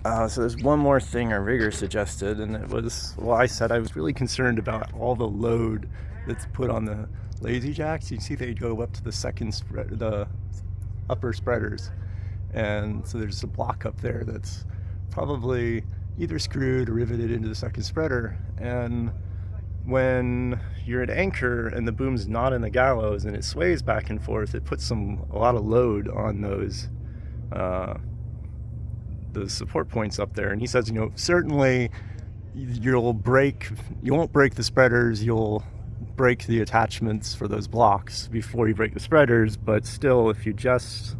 So there's one more thing our rigger suggested, and it was, well, I said I was really concerned about all the load that's put on the lazy jacks. You can see they go up to the upper spreaders, and so there's a block up there that's probably either screwed or riveted into the second spreader. And when you're at anchor and the boom's not in the gallows and it sways back and forth, it puts a lot of load on those support points up there. And he says, certainly you won't break the spreaders, you'll break the attachments for those blocks before you break the spreaders, but still, if you just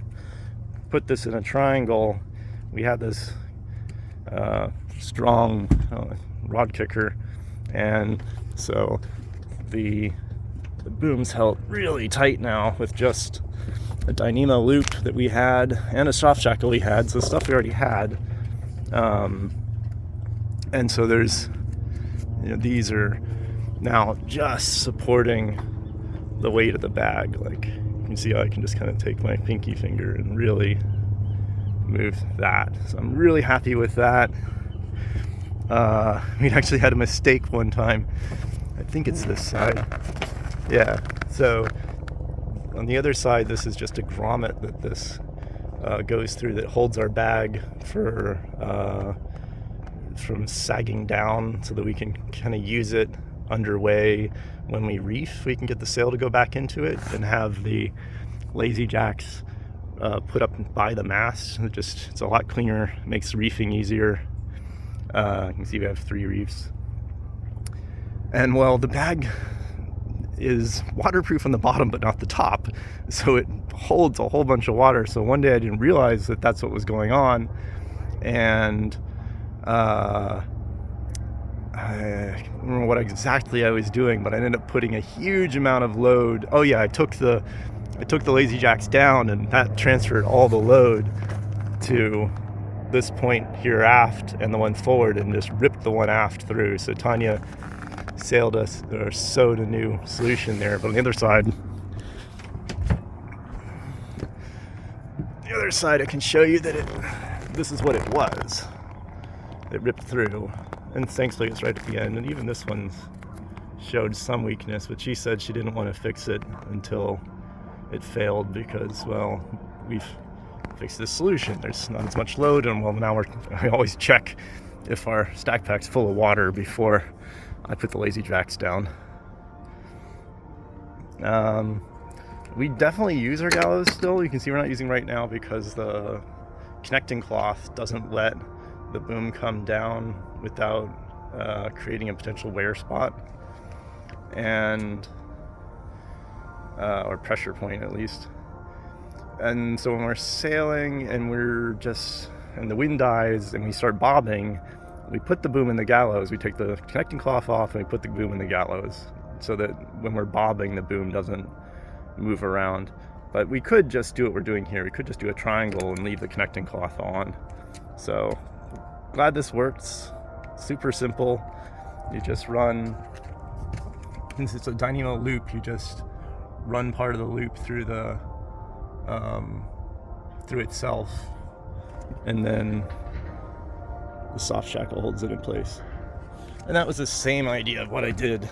put this in a triangle, we have this strong rod kicker, and so the boom's held really tight now with just a Dyneema loop that we had and a soft shackle we had, so stuff we already had. And so there's, these are now just supporting the weight of the bag. Like, you can see how I can just kind of take my pinky finger and really move that. So I'm really happy with that. We actually had a mistake one time. I think it's this side. Yeah, so on the other side, this is just a grommet that this goes through that holds our bag from sagging down, so that we can kind of use it underway when we reef. We can get the sail to go back into it and have the lazy jacks put up by the mast. It's a lot cleaner, makes reefing easier. You can see we have 3 reefs. And well, the bag is waterproof on the bottom but not the top, so it holds a whole bunch of water. So one day I didn't realize that that's what was going on, and I don't remember what exactly I was doing, but I ended up putting a huge amount of load. Oh yeah, I took the lazy jacks down, and that transferred all the load to this point here aft and the one forward, and just ripped the one aft through. So Tanya sewed a new solution there. But on the other side, I can show you that this is what it was. It ripped through, and thankfully it's right at the end. And even this one showed some weakness, but she said she didn't want to fix it until it failed, because, well, we've fixed this solution. There's not as much load, and well, now I always check if our stack pack's full of water before I put the lazy jacks down. We definitely use our gallows still. You can see we're not using right now because the connecting cloth doesn't let the boom come down without creating a potential wear spot, and or pressure point at least. And so when we're sailing and and the wind dies and we start bobbing, we put the boom in the gallows. We take the connecting cloth off and we put the boom in the gallows, so that when we're bobbing, the boom doesn't move around. But we could just do what we're doing here. We could just do a triangle and leave the connecting cloth on. So glad this works. Super simple. You just run, since it's a Dyneema loop, you just run part of the loop through itself, and then the soft shackle holds it in place. And that was the same idea of what I did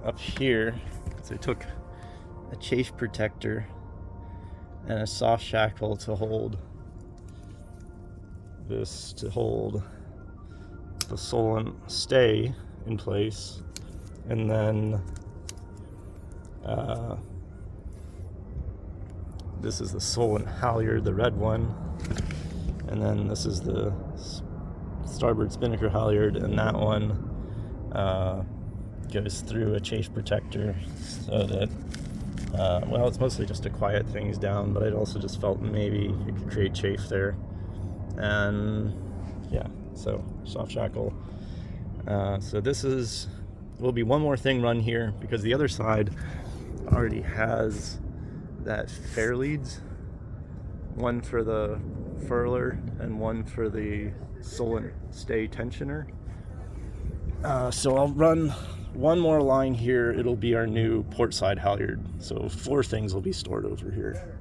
up here. So I took a chafe protector and a soft shackle to hold the Solent stay in place, and then this is the Solent halyard, the red one, and then this is the starboard spinnaker halyard, and that one goes through a chafe protector, so that well, it's mostly just to quiet things down, but I'd also just felt maybe it could create chafe there. And yeah, so soft shackle. So this will be one more thing run here, because the other side already has that fair leads, one for the furler and one for the Solent stay tensioner. So I'll run one more line here. It'll be our new port side halyard. So 4 things will be stored over here.